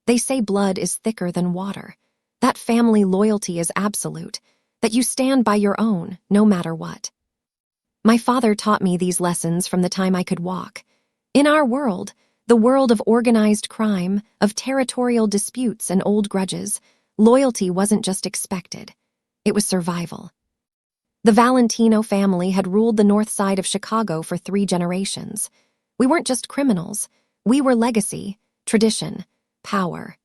They say blood is thicker than water, that family loyalty is absolute, that you stand by your own, no matter what. My father taught me these lessons from the time I could walk. In our world, the world of organized crime, of territorial disputes and old grudges, loyalty wasn't just expected. It was survival. The Valentino family had ruled the north side of Chicago for 3 generations. We weren't just criminals. We were legacy, tradition, power.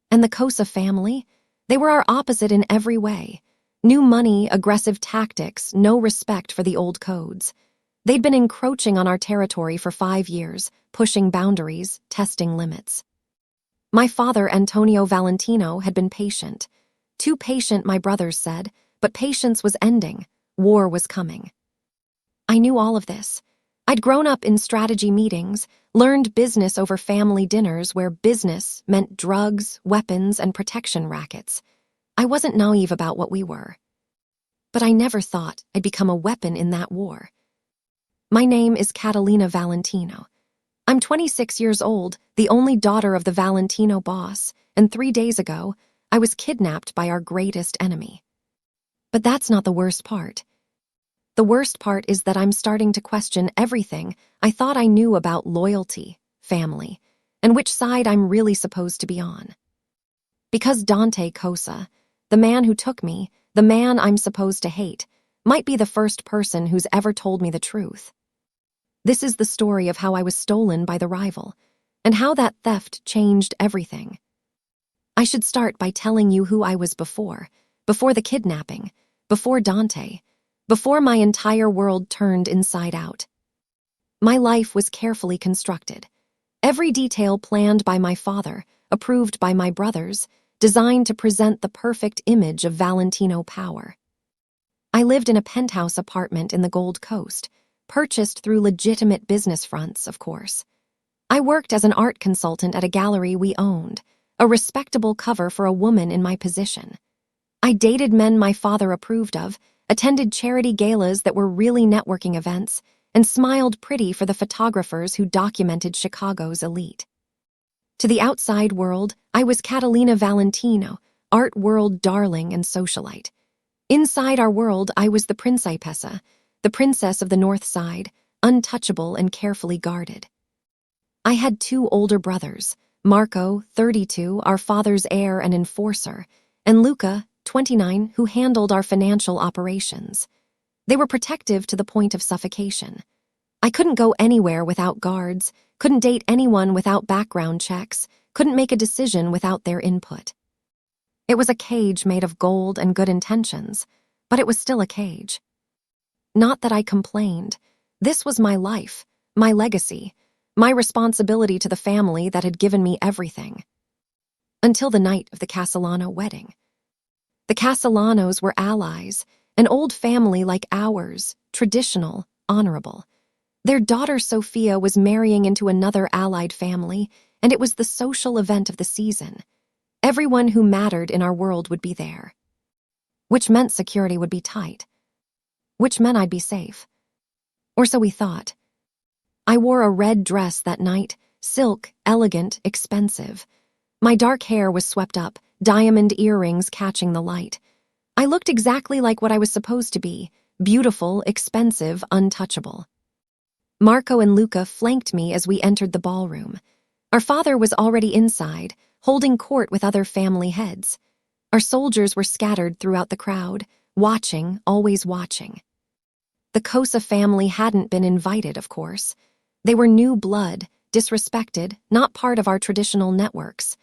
And the Cosa family? They were our opposite in every way. New money, aggressive tactics, no respect for the old codes. They'd been encroaching on our territory for 5 years, pushing boundaries, testing limits. My father, Antonio Valentino, had been patient. Too patient, my brothers said, but patience was ending. War was coming. I knew all of this. I'd grown up in strategy meetings, learned business over family dinners where business meant drugs, weapons, and protection rackets. I wasn't naive about what we were. But I never thought I'd become a weapon in that war. My name is Catalina Valentino. I'm 26 years old, the only daughter of the Valentino boss, and 3 days ago, I was kidnapped by our greatest enemy. But that's not the worst part. The worst part is that I'm starting to question everything I thought I knew about loyalty, family, and which side I'm really supposed to be on. Because Dante Cosa, the man who took me, the man I'm supposed to hate, might be the first person who's ever told me the truth. This is the story of how I was stolen by the rival, and how that theft changed everything. I should start by telling you who I was before the kidnapping, before Dante, before my entire world turned inside out. My life was carefully constructed. Every detail planned by my father, approved by my brothers, designed to present the perfect image of Valentino power. I lived in a penthouse apartment in the Gold Coast, purchased through legitimate business fronts, of course. I worked as an art consultant at a gallery we owned, a respectable cover for a woman in my position. I dated men my father approved of, attended charity galas that were really networking events, and smiled pretty for the photographers who documented Chicago's elite. To the outside world, I was Catalina Valentino, art world darling and socialite. Inside our world, I was the Principessa, the princess of the North Side, untouchable and carefully guarded. I had 2 older brothers, Marco, 32, our father's heir and enforcer, and Luca, 29, who handled our financial operations. They were protective to the point of suffocation. I couldn't go anywhere without guards, couldn't date anyone without background checks, couldn't make a decision without their input. It was a cage made of gold and good intentions, but it was still a cage. Not that I complained. This was my life, my legacy, my responsibility to the family that had given me everything. Until the night of the Castellano wedding. The Castellanos were allies, an old family like ours, traditional, honorable. Their daughter Sophia was marrying into another allied family, and it was the social event of the season. Everyone who mattered in our world would be there. Which meant security would be tight. Which meant I'd be safe. Or so we thought. I wore a red dress that night, silk, elegant, expensive. My dark hair was swept up, diamond earrings catching the light. I looked exactly like what I was supposed to be, beautiful, expensive, untouchable. Marco and Luca flanked me as we entered the ballroom. Our father was already inside, holding court with other family heads. Our soldiers were scattered throughout the crowd, watching, always watching. The Cosa family hadn't been invited, of course. They were new blood, disrespected, not part of our traditional networks.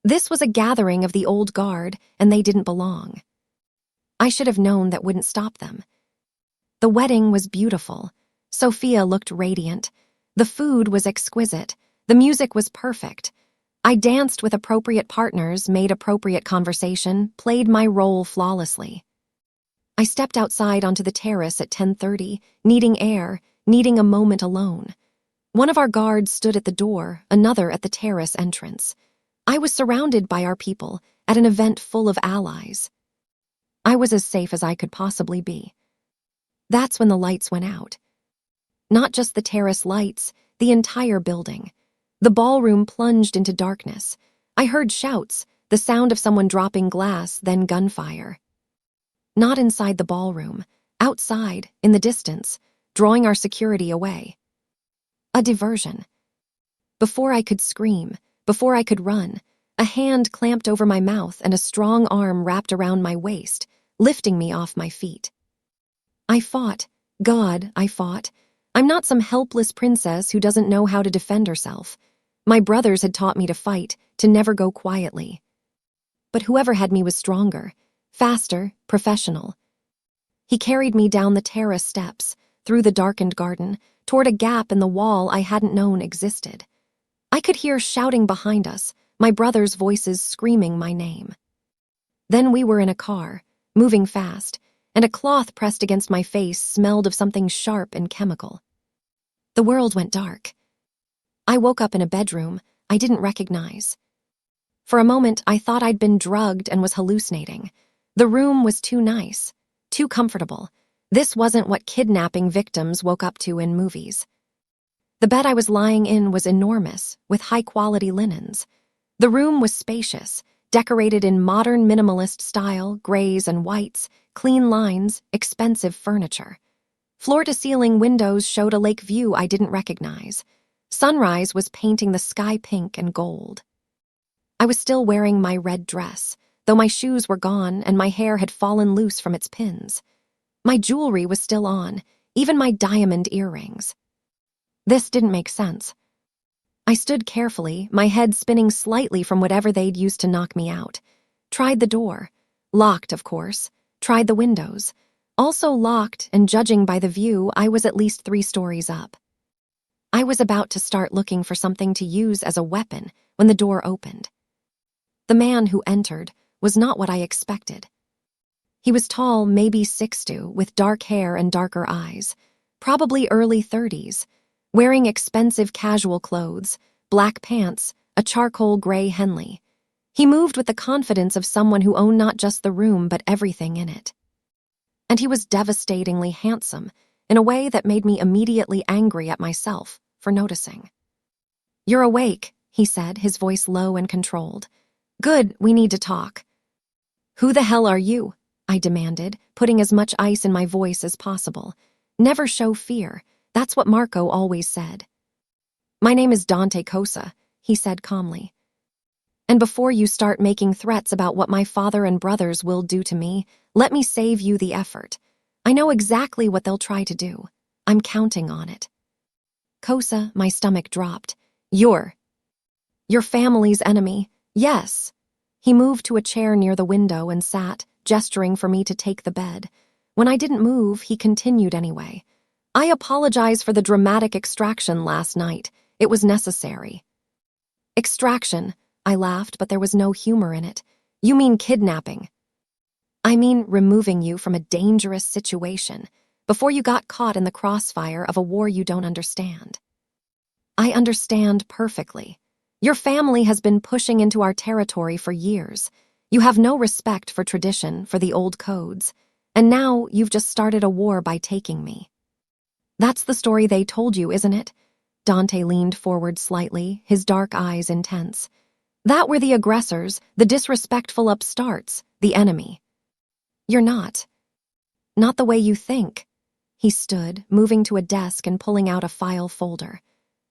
This was a gathering of the old guard, and they didn't belong. I should have known that wouldn't stop them. The wedding was beautiful. Sophia looked radiant. The food was exquisite. The music was perfect. I danced with appropriate partners, made appropriate conversation, played my role flawlessly. I stepped outside onto the terrace at 10:30, needing air, needing a moment alone. One of our guards stood at the door, another at the terrace entrance. I was surrounded by our people at an event full of allies. I was as safe as I could possibly be. That's when the lights went out. Not just the terrace lights, the entire building. The ballroom plunged into darkness. I heard shouts, the sound of someone dropping glass, then gunfire. Not inside the ballroom, outside, in the distance, drawing our security away. A diversion. Before I could scream, before I could run, a hand clamped over my mouth and a strong arm wrapped around my waist, lifting me off my feet. I fought. God, I fought. I'm not some helpless princess who doesn't know how to defend herself. My brothers had taught me to fight, to never go quietly. But whoever had me was stronger, faster, professional. He carried me down the terrace steps, through the darkened garden, toward a gap in the wall I hadn't known existed. I could hear shouting behind us, my brothers' voices screaming my name. Then we were in a car, moving fast, and a cloth pressed against my face smelled of something sharp and chemical. The world went dark. I woke up in a bedroom I didn't recognize. For a moment, I thought I'd been drugged and was hallucinating. The room was too nice, too comfortable. This wasn't what kidnapping victims woke up to in movies. The bed I was lying in was enormous, with high-quality linens. The room was spacious, decorated in modern minimalist style, grays and whites, clean lines, expensive furniture. Floor-to-ceiling windows showed a lake view I didn't recognize. Sunrise was painting the sky pink and gold. I was still wearing my red dress, though my shoes were gone and my hair had fallen loose from its pins. My jewelry was still on, even my diamond earrings. This didn't make sense. I stood carefully, my head spinning slightly from whatever they'd used to knock me out. Tried the door. Locked, of course. Tried the windows. Also locked, and judging by the view, I was at least 3 stories up. I was about to start looking for something to use as a weapon when the door opened. The man who entered was not what I expected. He was tall, maybe 6'2", with dark hair and darker eyes, probably early 30s, wearing expensive casual clothes, black pants, a charcoal gray Henley. He moved with the confidence of someone who owned not just the room but everything in it. And he was devastatingly handsome, in a way that made me immediately angry at myself for noticing. "You're awake," he said, his voice low and controlled. "Good, we need to talk." "Who the hell are you?" I demanded, putting as much ice in my voice as possible. Never show fear. That's what Marco always said. "My name is Dante Cosa," he said calmly. "And before you start making threats about what my father and brothers will do to me, let me save you the effort. I know exactly what they'll try to do. I'm counting on it." "Cosa," my stomach dropped. You're your family's enemy, yes." He moved to a chair near the window and sat, gesturing for me to take the bed. When I didn't move, he continued anyway. "I apologize for the dramatic extraction last night. It was necessary." "Extraction," I laughed, but there was no humor in it. "You mean kidnapping." "I mean removing you from a dangerous situation, before you got caught in the crossfire of a war you don't understand." "I understand perfectly. Your family has been pushing into our territory for years. You have no respect for tradition, for the old codes. And now you've just started a war by taking me." "That's the story they told you, isn't it?" Dante leaned forward slightly, his dark eyes intense. "That we're the aggressors, the disrespectful upstarts, the enemy." "You're not. Not the way you think." He stood, moving to a desk and pulling out a file folder.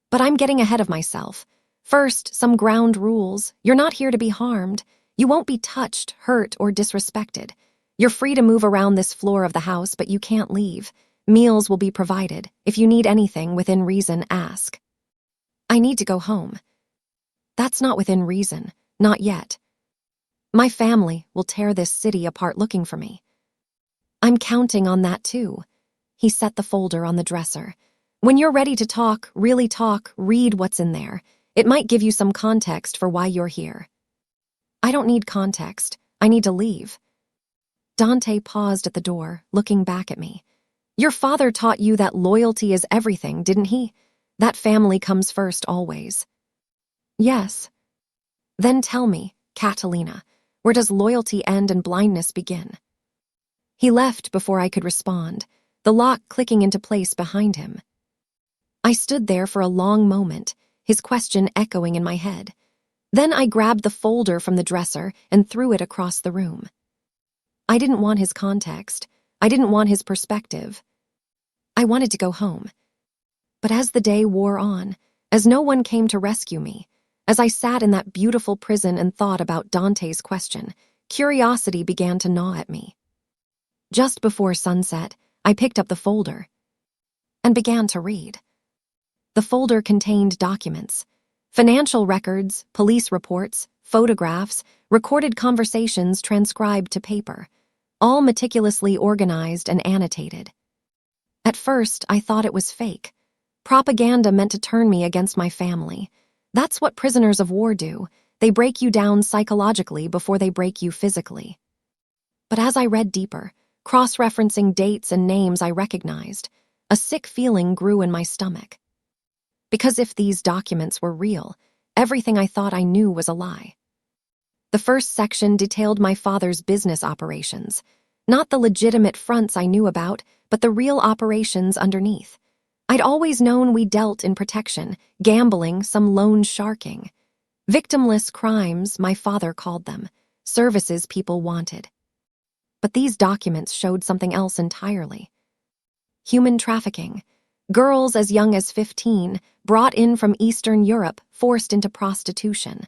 "But I'm getting ahead of myself. First, some ground rules. You're not here to be harmed. You won't be touched, hurt, or disrespected. You're free to move around this floor of the house, but you can't leave. Meals will be provided. If you need anything within reason, ask." "I need to go home." "That's not within reason. Not yet. My family will tear this city apart looking for me." "I'm counting on that too." He set the folder on the dresser. "When you're ready to talk, really talk, read what's in there. It might give you some context for why you're here." "I don't need context. I need to leave." Dante paused at the door, looking back at me. "Your father taught you that loyalty is everything, didn't he? That family comes first always." "Yes." "Then tell me, Catalina, where does loyalty end and blindness begin?" He left before I could respond, the lock clicking into place behind him. I stood there for a long moment, his question echoing in my head. Then I grabbed the folder from the dresser and threw it across the room. I didn't want his context. I didn't want his perspective. I wanted to go home. But as the day wore on, as no one came to rescue me, as I sat in that beautiful prison and thought about Dante's question, curiosity began to gnaw at me. Just before sunset, I picked up the folder and began to read. The folder contained documents, financial records, police reports, photographs, recorded conversations transcribed to paper, all meticulously organized and annotated. At first, I thought it was fake. Propaganda meant to turn me against my family. That's what prisoners of war do. They break you down psychologically before they break you physically. But as I read deeper, cross-referencing dates and names I recognized, a sick feeling grew in my stomach. Because if these documents were real, everything I thought I knew was a lie. The first section detailed my father's business operations, not the legitimate fronts I knew about, but the real operations underneath. I'd always known we dealt in protection, gambling, some loan sharking. Victimless crimes, my father called them, services people wanted. But these documents showed something else entirely. Human trafficking. Girls as young as 15, brought in from Eastern Europe, forced into prostitution.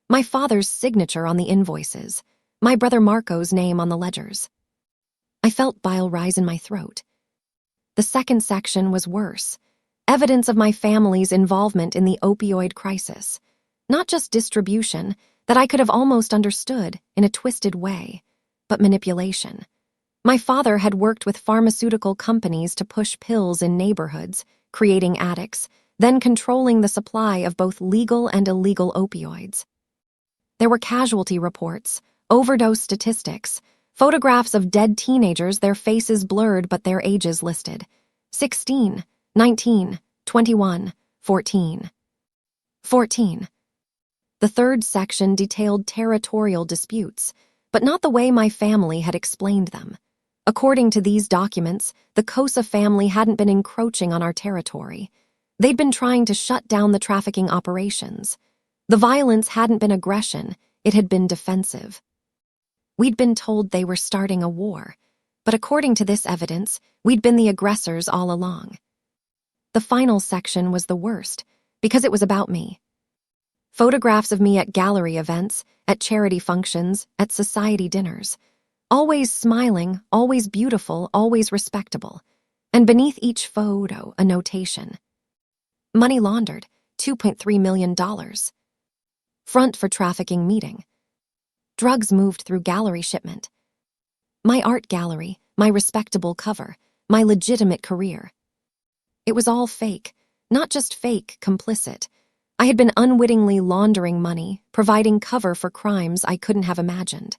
My father's signature on the invoices. My brother Marco's name on the ledgers. I felt bile rise in my throat. The second section was worse. Evidence of my family's involvement in the opioid crisis. Not just distribution, that I could have almost understood in a twisted way, but manipulation. My father had worked with pharmaceutical companies to push pills in neighborhoods, creating addicts, then controlling the supply of both legal and illegal opioids. There were casualty reports, overdose statistics, photographs of dead teenagers, their faces blurred but their ages listed. 16, 19, 21, 14. 14. The third section detailed territorial disputes, but not the way my family had explained them. According to these documents, the Cosa family hadn't been encroaching on our territory. They'd been trying to shut down the trafficking operations. The violence hadn't been aggression, it had been defensive. We'd been told they were starting a war, but according to this evidence, we'd been the aggressors all along. The final section was the worst, because it was about me. Photographs of me at gallery events, at charity functions, at society dinners. Always smiling, always beautiful, always respectable. And beneath each photo, a notation. Money laundered, $2.3 million. Front for trafficking meeting. Drugs moved through gallery shipment. My art gallery, my respectable cover, my legitimate career. It was all fake, not just fake, complicit. I had been unwittingly laundering money, providing cover for crimes I couldn't have imagined.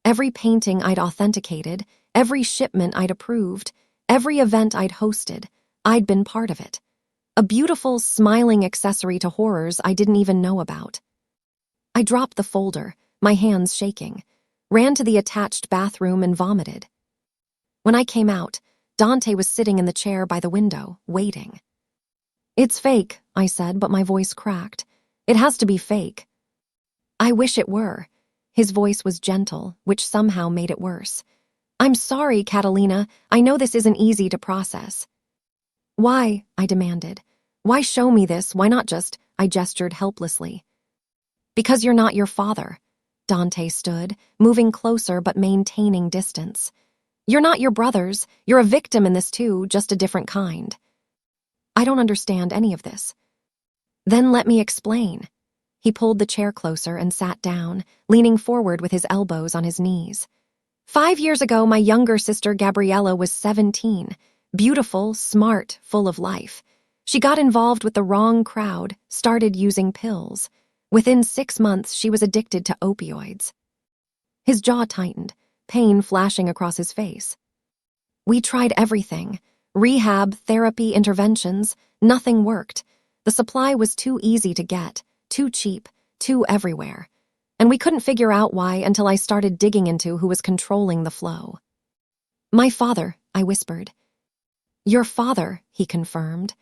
Every painting I'd authenticated, every shipment I'd approved, every event I'd hosted, I'd been part of it. A beautiful, smiling accessory to horrors I didn't even know about. I dropped the folder, my hands shaking, ran to the attached bathroom and vomited. When I came out, Dante was sitting in the chair by the window, waiting. "It's fake," I said, but my voice cracked. "It has to be fake." "I wish it were." His voice was gentle, which somehow made it worse. "I'm sorry, Catalina. I know this isn't easy to process." "Why?" I demanded. "Why show me this? Why not just—" I gestured helplessly. "Because you're not your father." Dante stood, moving closer but maintaining distance. "You're not your brothers. You're a victim in this too, just a different kind." "I don't understand any of this." "Then let me explain." He pulled the chair closer and sat down, leaning forward with his elbows on his knees. 5 years ago, my younger sister Gabriella was 17, beautiful, smart, full of life. She got involved with the wrong crowd, started using pills. Within 6 months, she was addicted to opioids. His jaw tightened, pain flashing across his face. "We tried everything. Rehab, therapy, interventions. Nothing worked. The supply was too easy to get, too cheap, too everywhere. And we couldn't figure out why until I started digging into who was controlling the flow." "My father," I whispered. "Your father," he confirmed.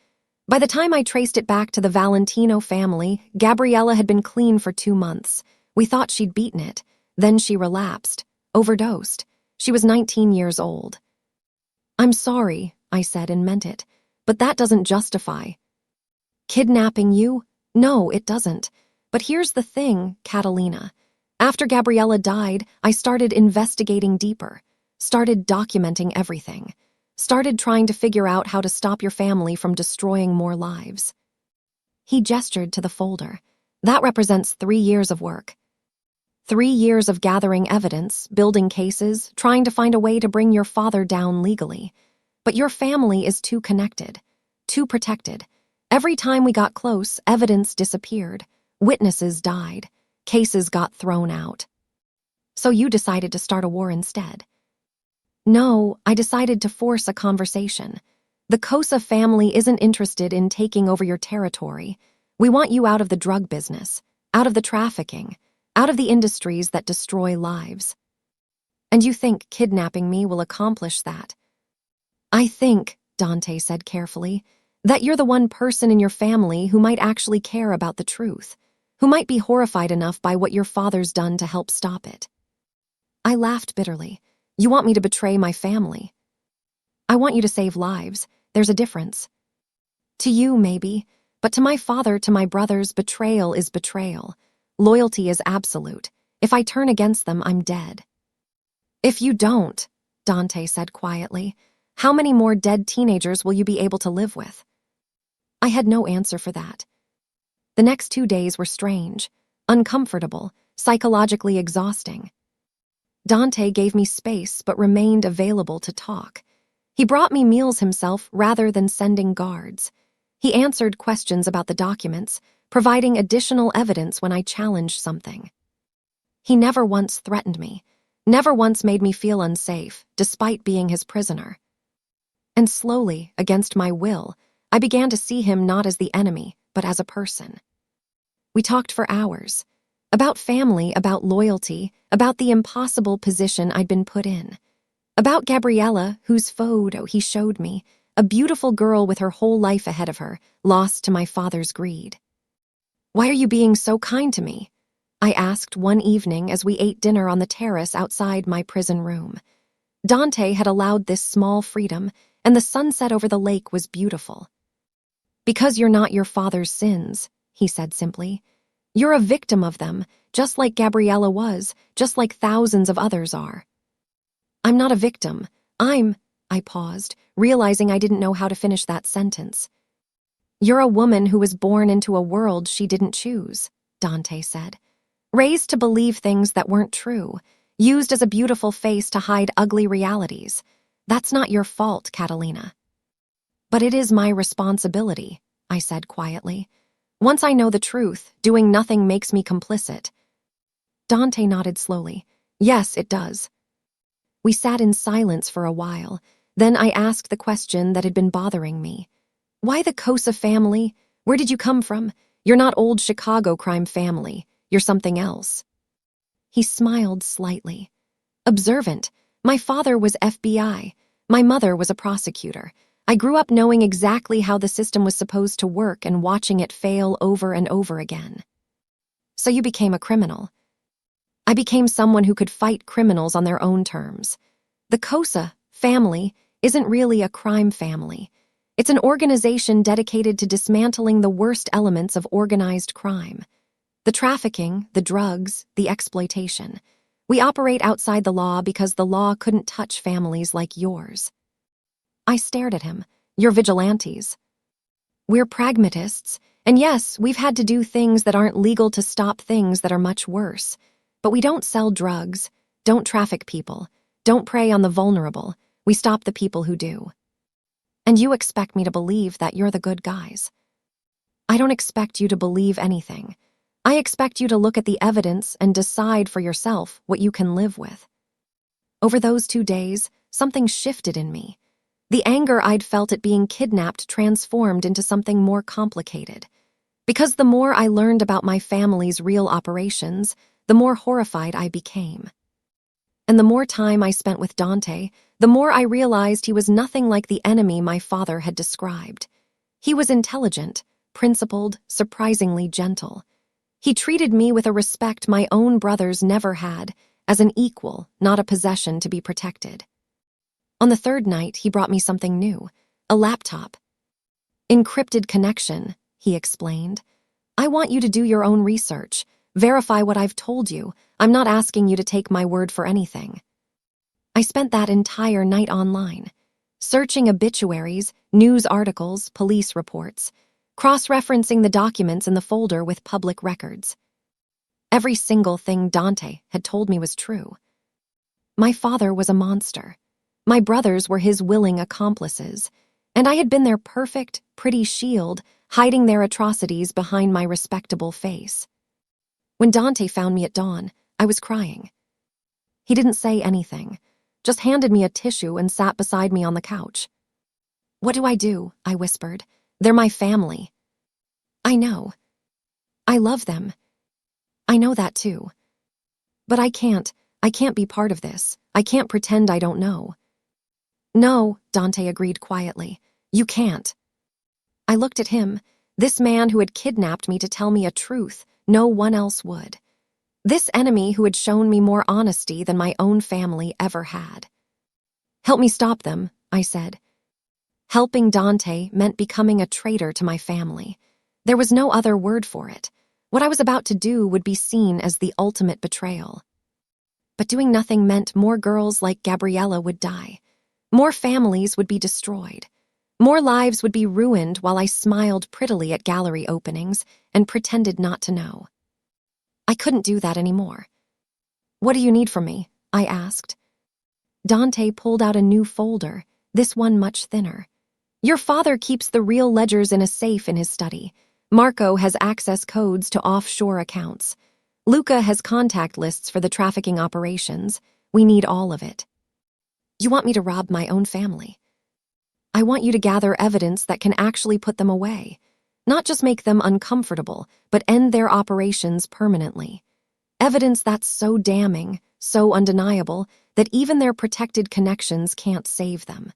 By the time I traced it back to the Valentino family, Gabriella had been clean for 2 months. We thought she'd beaten it. Then she relapsed, overdosed. She was 19 years old. "I'm sorry," I said and meant it, "but that doesn't justify." "Kidnapping you? No, it doesn't. But here's the thing, Catalina. After Gabriella died, I started investigating deeper, started documenting everything, started trying to figure out how to stop your family from destroying more lives." He gestured to the folder. "That represents 3 years of work. 3 years of gathering evidence, building cases, trying to find a way to bring your father down legally. But your family is too connected, too protected. Every time we got close, evidence disappeared. Witnesses died. Cases got thrown out. So you decided to start a war instead." "No, I decided to force a conversation. The Cosa family isn't interested in taking over your territory. We want you out of the drug business, out of the trafficking, out of the industries that destroy lives. And you think kidnapping me will accomplish that?" "I think," Dante said carefully, "that you're the one person in your family who might actually care about the truth, who might be horrified enough by what your father's done to help stop it." I laughed bitterly. "You want me to betray my family?" "I want you to save lives. There's a difference. To you, maybe, but to my father, to my brothers, betrayal is betrayal. Loyalty is absolute. If I turn against them, I'm dead." "If you don't," Dante said quietly, "how many more dead teenagers will you be able to live with?" I had no answer for that. The next 2 days were strange, uncomfortable, psychologically exhausting. Dante gave me space but remained available to talk. He brought me meals himself rather than sending guards. He answered questions about the documents, providing additional evidence when I challenged something. He never once threatened me, never once made me feel unsafe, despite being his prisoner. And slowly, against my will, I began to see him not as the enemy, but as a person. We talked for hours. About family, about loyalty, about the impossible position I'd been put in. About Gabriella, whose photo he showed me, a beautiful girl with her whole life ahead of her, lost to my father's greed. "Why are you being so kind to me?" I asked one evening as we ate dinner on the terrace outside my prison room. Dante had allowed this small freedom, and the sunset over the lake was beautiful. "Because you're not your father's sins," he said simply. "You're a victim of them, just like Gabriella was, just like thousands of others are." "I'm not a victim. I paused, realizing I didn't know how to finish that sentence. "You're a woman who was born into a world she didn't choose," Dante said. "Raised to believe things that weren't true, used as a beautiful face to hide ugly realities. That's not your fault, Catalina." "But it is my responsibility," I said quietly. "Once I know the truth, doing nothing makes me complicit." Dante nodded slowly. "Yes, it does." We sat in silence for a while. Then I asked the question that had been bothering me. "Why the Cosa family? Where did you come from? You're not old Chicago crime family. You're something else." He smiled slightly. "Observant. My father was FBI. My mother was a prosecutor. I grew up knowing exactly how the system was supposed to work and watching it fail over and over again." "So you became a criminal." "I became someone who could fight criminals on their own terms. The Cosa family isn't really a crime family. It's an organization dedicated to dismantling the worst elements of organized crime. The trafficking, the drugs, the exploitation. We operate outside the law because the law couldn't touch families like yours." I stared at him. "You're vigilantes." "We're pragmatists, and yes, we've had to do things that aren't legal to stop things that are much worse. But we don't sell drugs, don't traffic people, don't prey on the vulnerable. We stop the people who do." "And you expect me to believe that you're the good guys?" "I don't expect you to believe anything. I expect you to look at the evidence and decide for yourself what you can live with." Over those 2 days, something shifted in me. The anger I'd felt at being kidnapped transformed into something more complicated. Because the more I learned about my family's real operations, the more horrified I became. And the more time I spent with Dante, the more I realized he was nothing like the enemy my father had described. He was intelligent, principled, surprisingly gentle. He treated me with a respect my own brothers never had, as an equal, not a possession to be protected. On the third night, he brought me something new, a laptop. Encrypted connection, he explained. I want you to do your own research, verify what I've told you. I'm not asking you to take my word for anything. I spent that entire night online, searching obituaries, news articles, police reports, cross-referencing the documents in the folder with public records. Every single thing Dante had told me was true. My father was a monster. My brothers were his willing accomplices, and I had been their perfect, pretty shield, hiding their atrocities behind my respectable face. When Dante found me at dawn, I was crying. He didn't say anything, just handed me a tissue and sat beside me on the couch. What do I do? I whispered. They're my family. I know. I love them. I know that too. But I can't be part of this. I can't pretend I don't know. No, Dante agreed quietly. You can't. I looked at him, this man who had kidnapped me to tell me a truth no one else would. This enemy who had shown me more honesty than my own family ever had. Help me stop them, I said. Helping Dante meant becoming a traitor to my family. There was no other word for it. What I was about to do would be seen as the ultimate betrayal. But doing nothing meant more girls like Gabriella would die. More families would be destroyed. More lives would be ruined while I smiled prettily at gallery openings and pretended not to know. I couldn't do that anymore. What do you need from me? I asked. Dante pulled out a new folder, this one much thinner. Your father keeps the real ledgers in a safe in his study. Marco has access codes to offshore accounts. Luca has contact lists for the trafficking operations. We need all of it. You want me to rob my own family? I want you to gather evidence that can actually put them away. Not just make them uncomfortable, but end their operations permanently. Evidence that's so damning, so undeniable, that even their protected connections can't save them.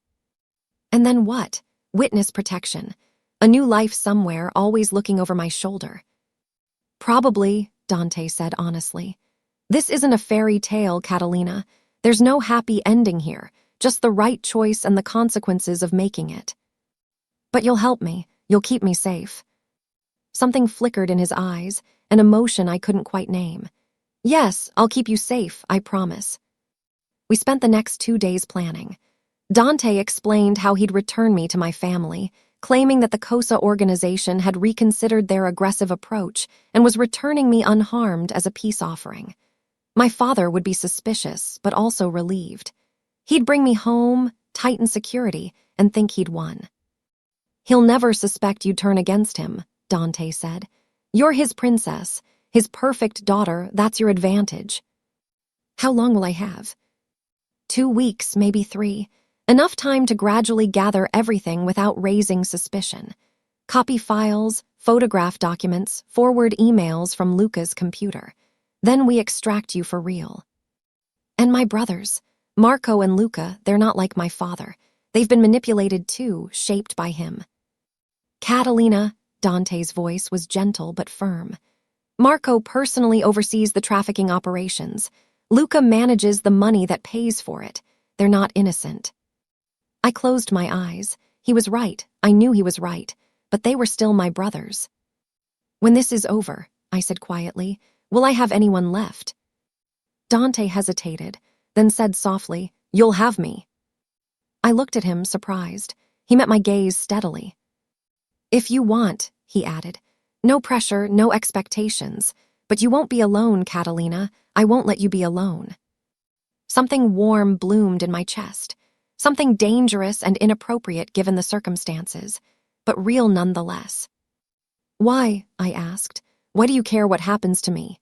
And then what? Witness protection. A new life somewhere, always looking over my shoulder. Probably, Dante said honestly. This isn't a fairy tale, Catalina. There's no happy ending here, just the right choice and the consequences of making it. But you'll help me. You'll keep me safe. Something flickered in his eyes, an emotion I couldn't quite name. Yes, I'll keep you safe, I promise. We spent the next 2 days planning. Dante explained how he'd return me to my family, claiming that the COSA organization had reconsidered their aggressive approach and was returning me unharmed as a peace offering. My father would be suspicious, but also relieved. He'd bring me home, tighten security, and think he'd won. He'll never suspect you'd turn against him, Dante said. You're his princess, his perfect daughter, that's your advantage. How long will I have? 2 weeks, maybe 3. Enough time to gradually gather everything without raising suspicion. Copy files, photograph documents, forward emails from Luca's computer. Then we extract you for real. And my brothers, Marco and Luca, they're not like my father. They've been manipulated too, shaped by him. Catalina, Dante's voice was gentle but firm. Marco personally oversees the trafficking operations. Luca manages the money that pays for it. They're not innocent. I closed my eyes. He was right. I knew he was right. But they were still my brothers. When this is over, I said quietly, will I have anyone left? Dante hesitated, then said softly, You'll have me. I looked at him, surprised. He met my gaze steadily. If you want, he added. No pressure, no expectations. But you won't be alone, Catalina. I won't let you be alone. Something warm bloomed in my chest. Something dangerous and inappropriate given the circumstances, but real nonetheless. Why? I asked. Why do you care what happens to me?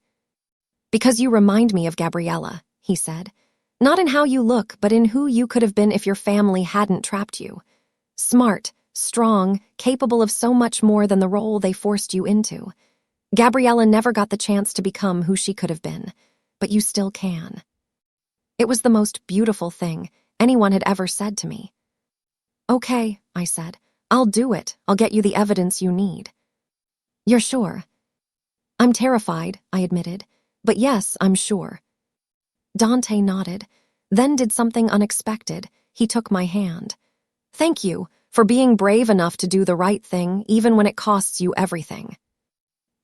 Because you remind me of Gabriella, he said. Not in how you look, but in who you could have been if your family hadn't trapped you. Smart, strong, capable of so much more than the role they forced you into. Gabriella never got the chance to become who she could have been, but you still can. It was the most beautiful thing anyone had ever said to me. Okay, I said. I'll do it. I'll get you the evidence you need. You're sure? I'm terrified, I admitted. But yes, I'm sure. Dante nodded, then did something unexpected. He took my hand. Thank you for being brave enough to do the right thing, even when it costs you everything.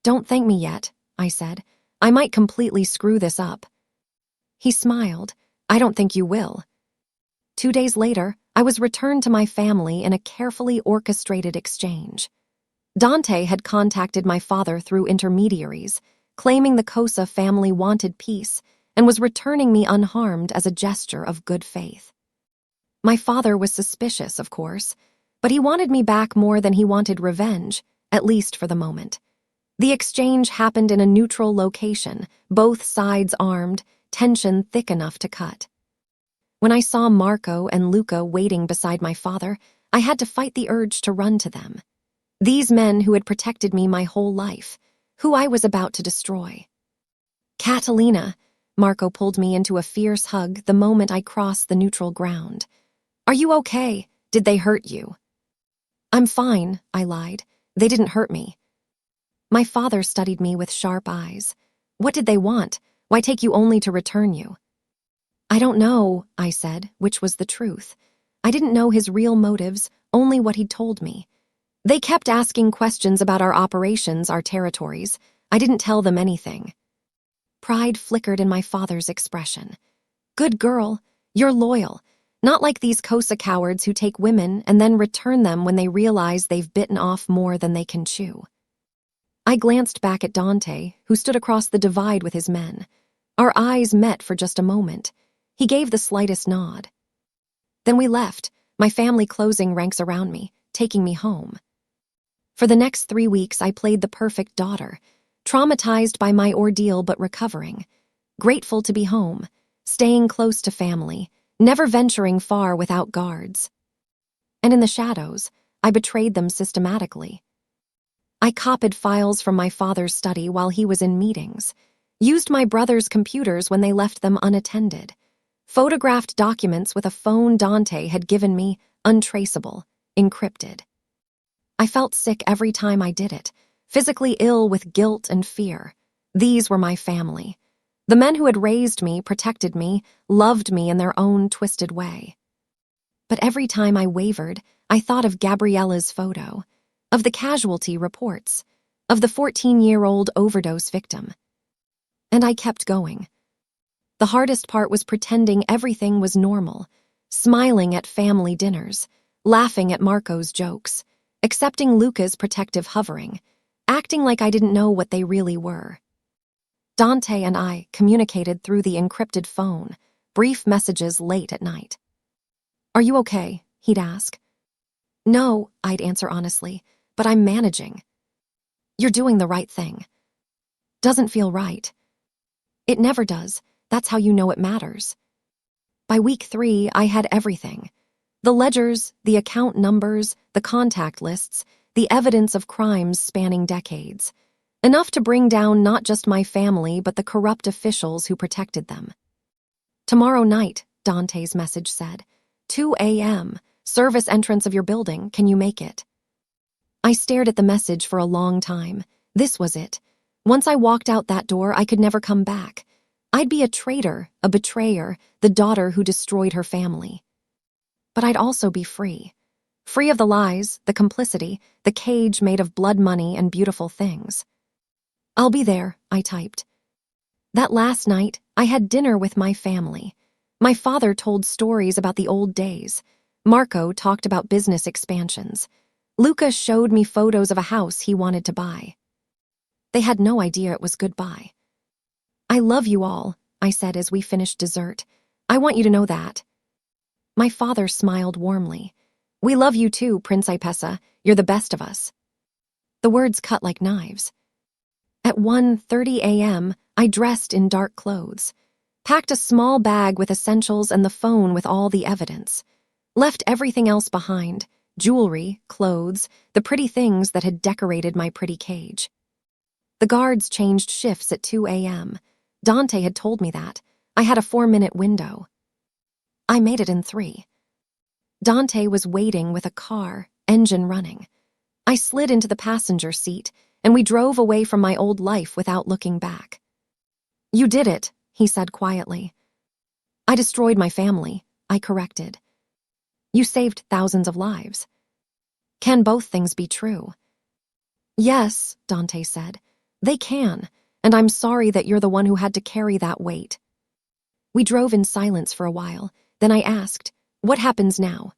Don't thank me yet, I said. I might completely screw this up. He smiled. I don't think you will. 2 days later, I was returned to my family in a carefully orchestrated exchange. Dante had contacted my father through intermediaries, claiming the Cosa family wanted peace and was returning me unharmed as a gesture of good faith. My father was suspicious, of course, but he wanted me back more than he wanted revenge, at least for the moment. The exchange happened in a neutral location, both sides armed, tension thick enough to cut. When I saw Marco and Luca waiting beside my father, I had to fight the urge to run to them. These men who had protected me my whole life, who I was about to destroy. Catalina, Marco pulled me into a fierce hug the moment I crossed the neutral ground. Are you okay? Did they hurt you? I'm fine, I lied. They didn't hurt me. My father studied me with sharp eyes. What did they want? Why take you only to return you? I don't know, I said, which was the truth. I didn't know his real motives, only what he'd told me. They kept asking questions about our operations, our territories. I didn't tell them anything. Pride flickered in my father's expression. Good girl, you're loyal. Not like these Cosa cowards who take women and then return them when they realize they've bitten off more than they can chew. I glanced back at Dante, who stood across the divide with his men. Our eyes met for just a moment. He gave the slightest nod. Then we left, my family closing ranks around me, taking me home. For the next 3 weeks, I played the perfect daughter, traumatized by my ordeal but recovering, grateful to be home, staying close to family, never venturing far without guards. And in the shadows, I betrayed them systematically. I copied files from my father's study while he was in meetings, used my brother's computers when they left them unattended, photographed documents with a phone Dante had given me, untraceable, encrypted. I felt sick every time I did it, physically ill with guilt and fear. These were my family. The men who had raised me, protected me, loved me in their own twisted way. But every time I wavered, I thought of Gabriella's photo, of the casualty reports, of the 14-year-old overdose victim. And I kept going. The hardest part was pretending everything was normal, smiling at family dinners, laughing at Marco's jokes, accepting Luca's protective hovering, acting like I didn't know what they really were. Dante and I communicated through the encrypted phone, brief messages late at night. Are you okay? He'd ask. No, I'd answer honestly, but I'm managing. You're doing the right thing. Doesn't feel right. It never does. That's how you know it matters. By week 3, I had everything. The ledgers, the account numbers, the contact lists, the evidence of crimes spanning decades. Enough to bring down not just my family, but the corrupt officials who protected them. Tomorrow night, Dante's message said. 2 a.m., service entrance of your building, can you make it? I stared at the message for a long time. This was it. Once I walked out that door, I could never come back. I'd be a traitor, a betrayer, the daughter who destroyed her family. But I'd also be free. Free of the lies, the complicity, the cage made of blood money and beautiful things. I'll be there, I typed. That last night, I had dinner with my family. My father told stories about the old days. Marco talked about business expansions. Luca showed me photos of a house he wanted to buy. They had no idea it was goodbye. I love you all, I said as we finished dessert. I want you to know that. My father smiled warmly. We love you too, Principessa. You're the best of us. The words cut like knives. At 1:30 a.m., I dressed in dark clothes, packed a small bag with essentials and the phone with all the evidence, left everything else behind, jewelry, clothes, the pretty things that had decorated my pretty cage. The guards changed shifts at 2 a.m. Dante had told me that. I had a 4-minute window. I made it in 3. Dante was waiting with a car, engine running. I slid into the passenger seat, and we drove away from my old life without looking back. "You did it," he said quietly. "I destroyed my family," I corrected. "You saved thousands of lives. Can both things be true?" "Yes," Dante said. "They can, and I'm sorry that you're the one who had to carry that weight." We drove in silence for a while, then I asked, "What happens now?"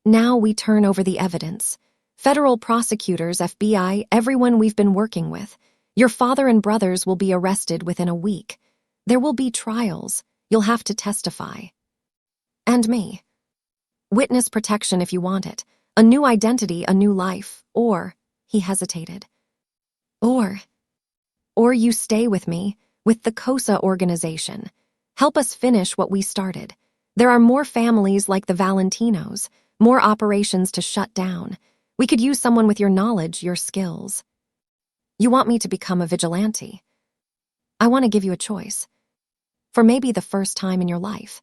"Now we turn over the evidence. Federal prosecutors, FBI, everyone we've been working with. Your father and brothers will be arrested within a week. There will be trials. You'll have to testify." "And me?" "Witness protection if you want it. A new identity, a new life. Or," he hesitated, Or you stay with me, with the COSA organization. Help us finish what we started. There are more families like the Valentinos, more operations to shut down. We could use someone with your knowledge, your skills." "You want me to become a vigilante?" "I want to give you a choice. For maybe the first time in your life."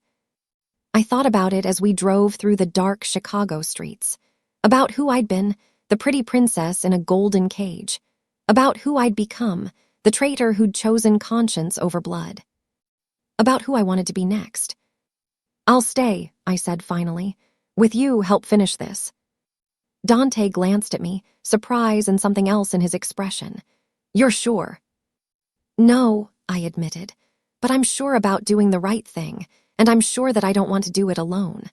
I thought about it as we drove through the dark Chicago streets. About who I'd been, the pretty princess in a golden cage. About who I'd become, the traitor who'd chosen conscience over blood. About who I wanted to be next. "I'll stay," I said finally. "With you, help finish this." Dante glanced at me, surprise and something else in his expression. "You're sure?" "No," I admitted, "but I'm sure about doing the right thing, and I'm sure that I don't want to do it alone."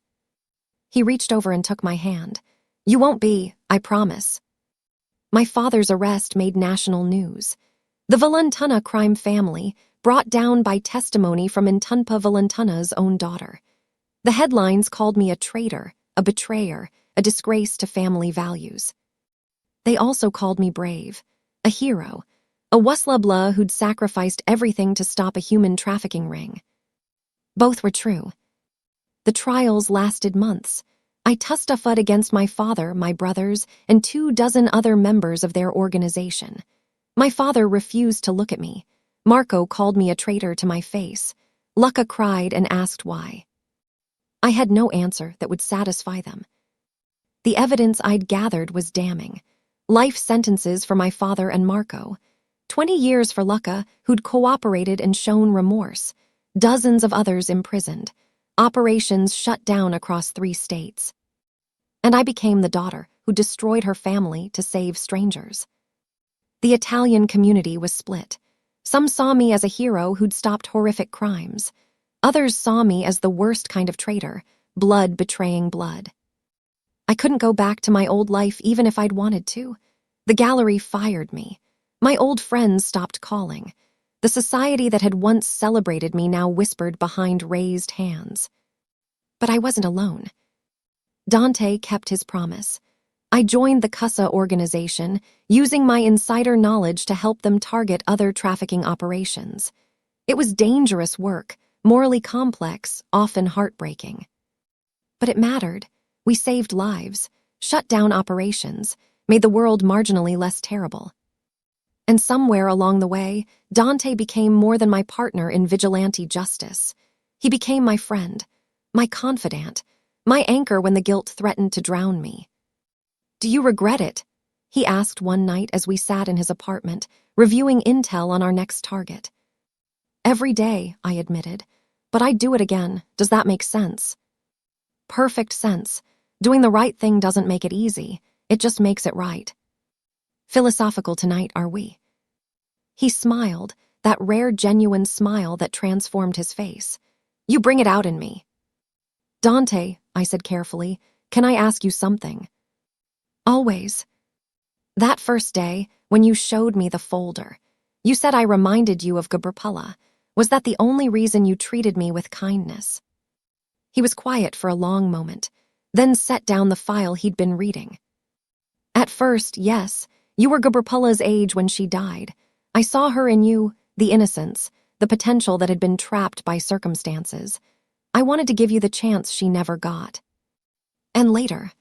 He reached over and took my hand. "You won't be, I promise." My father's arrest made national news. The Valentana crime family, brought down by testimony from Intunpa Valentana's own daughter. The headlines called me a traitor, a betrayer, a disgrace to family values. They also called me brave, a hero, a Wuslabla who'd sacrificed everything to stop a human trafficking ring. Both were true. The trials lasted months. I testified against my father, my brothers, and 24 other members of their organization. My father refused to look at me. Marco called me a traitor to my face. Lucca cried and asked why. I had no answer that would satisfy them. The evidence I'd gathered was damning. Life sentences for my father and Marco. 20 years for Lucca, who'd cooperated and shown remorse. Dozens of others imprisoned. Operations shut down across 3 states. And I became the daughter who destroyed her family to save strangers. The Italian community was split. Some saw me as a hero who'd stopped horrific crimes. Others saw me as the worst kind of traitor, blood betraying blood. I couldn't go back to my old life even if I'd wanted to. The gallery fired me. My old friends stopped calling. The society that had once celebrated me now whispered behind raised hands. But I wasn't alone. Dante kept his promise. I joined the CUSA organization, using my insider knowledge to help them target other trafficking operations. It was dangerous work, morally complex, often heartbreaking. But it mattered. We saved lives, shut down operations, made the world marginally less terrible. And somewhere along the way, Dante became more than my partner in vigilante justice. He became my friend, my confidant, my anchor when the guilt threatened to drown me. "Do you regret it?" he asked one night as we sat in his apartment, reviewing intel on our next target. "Every day," I admitted. "But I'd do it again. Does that make sense?" "Perfect sense. Doing the right thing doesn't make it easy. It just makes it right." "Philosophical tonight, are we?" He smiled, that rare genuine smile that transformed his face. "You bring it out in me." "Dante," I said carefully, "can I ask you something?" "Always." "That first day, when you showed me the folder, you said I reminded you of Gabrapala. Was that the only reason you treated me with kindness?" He was quiet for a long moment, then set down the file he'd been reading. "At first, yes, you were Gabrapala's age when she died. I saw her in you, the innocence, the potential that had been trapped by circumstances. I wanted to give you the chance she never got." "And later?"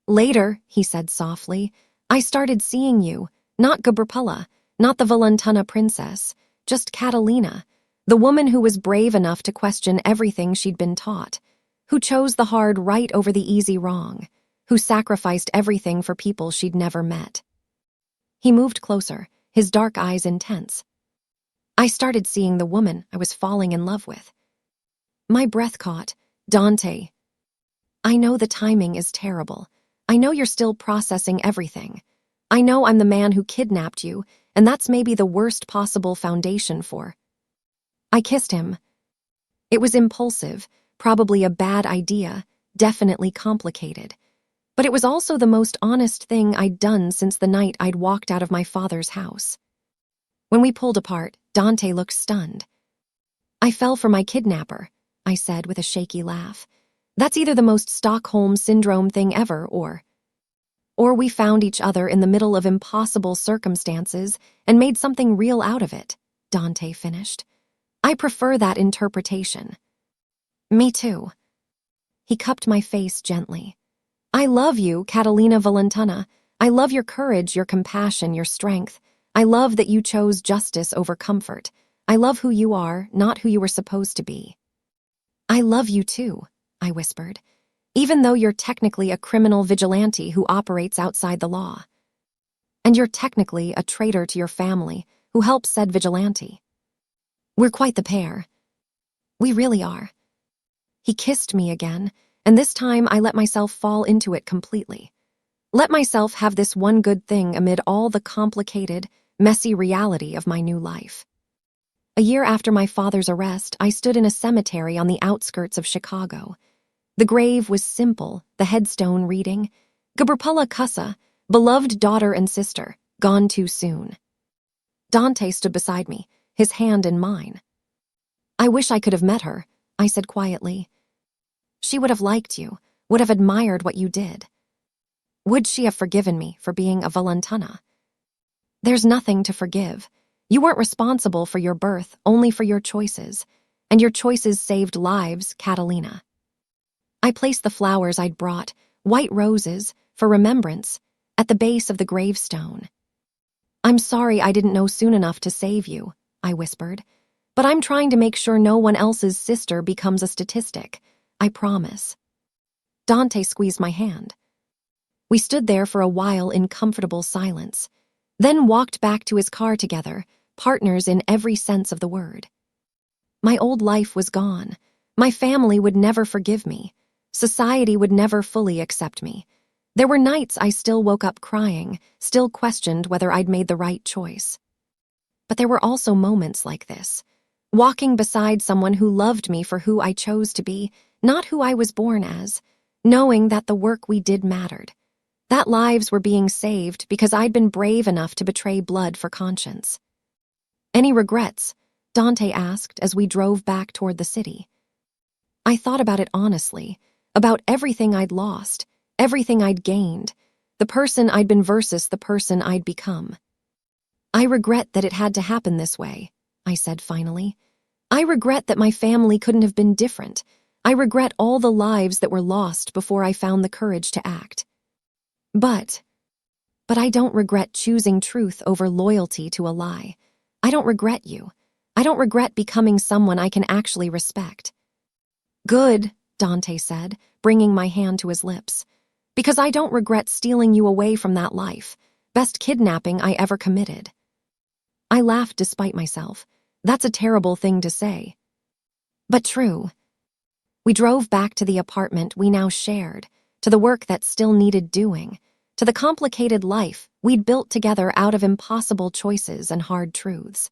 "Later," he said softly, "I started seeing you, not Gabrapala, not the Valentana princess, just Catalina, the woman who was brave enough to question everything she'd been taught, who chose the hard right over the easy wrong, who sacrificed everything for people she'd never met. He moved closer, his dark eyes intense. I started seeing the woman I was falling in love with. My breath caught. Dante. I know the timing is terrible. I know you're still processing everything. I know I'm the man who kidnapped you, and that's maybe the worst possible foundation for. I kissed him. It was impulsive, probably a bad idea, definitely complicated. But it was also the most honest thing I'd done since the night I'd walked out of my father's house. When we pulled apart, Dante looked stunned. I fell for my kidnapper, I said with a shaky laugh. That's either the most Stockholm Syndrome thing ever, or we found each other in the middle of impossible circumstances and made something real out of it, Dante finished. I prefer that interpretation. Me too. He cupped my face gently. I love you, Catalina Valentana. I love your courage, your compassion, your strength. I love that you chose justice over comfort. I love who you are, not who you were supposed to be. I love you too, I whispered, even though you're technically a criminal vigilante who operates outside the law. And you're technically a traitor to your family who helps said vigilante. We're quite the pair. We really are. He kissed me again, and this time I let myself fall into it completely. Let myself have this one good thing amid all the complicated, messy reality of my new life. A year after my father's arrest, I stood in a cemetery on the outskirts of Chicago. The grave was simple, the headstone reading, Gabriela Cussa, beloved daughter and sister, gone too soon. Dante stood beside me, his hand in mine. I wish I could have met her, I said quietly. She would have liked you, would have admired what you did. Would she have forgiven me for being a Valentana? There's nothing to forgive. You weren't responsible for your birth, only for your choices. And your choices saved lives, Catalina. I placed the flowers I'd brought, white roses, for remembrance, at the base of the gravestone. I'm sorry I didn't know soon enough to save you, I whispered. But I'm trying to make sure no one else's sister becomes a statistic. I promise. Dante squeezed my hand. We stood there for a while in comfortable silence, then walked back to his car together, partners in every sense of the word. My old life was gone. My family would never forgive me. Society would never fully accept me. There were nights I still woke up crying, still questioned whether I'd made the right choice. But there were also moments like this, walking beside someone who loved me for who I chose to be, not who I was born as, knowing that the work we did mattered, that lives were being saved because I'd been brave enough to betray blood for conscience. Any regrets? Dante asked as we drove back toward the city. I thought about it honestly, about everything I'd lost, everything I'd gained, the person I'd been versus the person I'd become. I regret that it had to happen this way, I said finally. I regret that my family couldn't have been different. I regret all the lives that were lost before I found the courage to act. But I don't regret choosing truth over loyalty to a lie. I don't regret you. I don't regret becoming someone I can actually respect. Good, Dante said, bringing my hand to his lips. Because I don't regret stealing you away from that life, best kidnapping I ever committed. I laughed despite myself. That's a terrible thing to say. But true. We drove back to the apartment we now shared, to the work that still needed doing, to the complicated life we'd built together out of impossible choices and hard truths.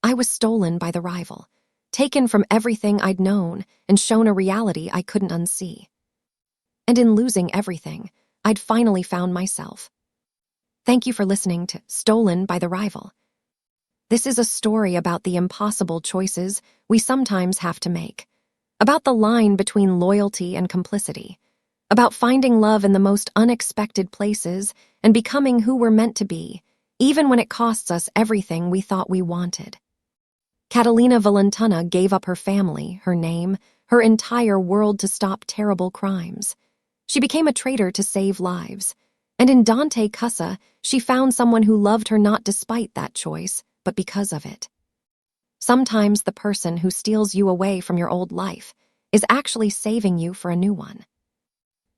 I was stolen by the rival, taken from everything I'd known and shown a reality I couldn't unsee. And in losing everything, I'd finally found myself. Thank you for listening to Stolen by the Rival. This is a story about the impossible choices we sometimes have to make, about the line between loyalty and complicity, about finding love in the most unexpected places and becoming who we're meant to be, even when it costs us everything we thought we wanted. Catalina Valentana gave up her family, her name, her entire world to stop terrible crimes. She became a traitor to save lives. And in Dante Cussa, she found someone who loved her not despite that choice, but because of it. Sometimes the person who steals you away from your old life is actually saving you for a new one.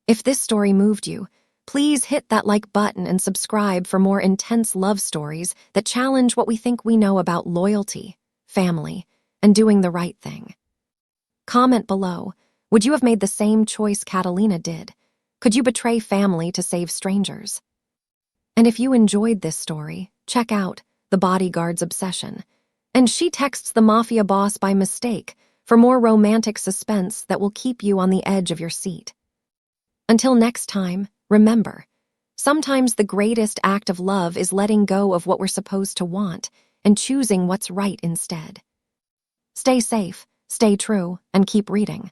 If this story moved you, please hit that like button and subscribe for more intense love stories that challenge what we think we know about loyalty, family, and doing the right thing. Comment below. Would you have made the same choice Catalina did? Could you betray family to save strangers? And if you enjoyed this story, check out The Bodyguard's Obsession. And she texts the mafia boss by mistake for more romantic suspense that will keep you on the edge of your seat. Until next time, remember, sometimes the greatest act of love is letting go of what we're supposed to want and choosing what's right instead. Stay safe, stay true, and keep reading.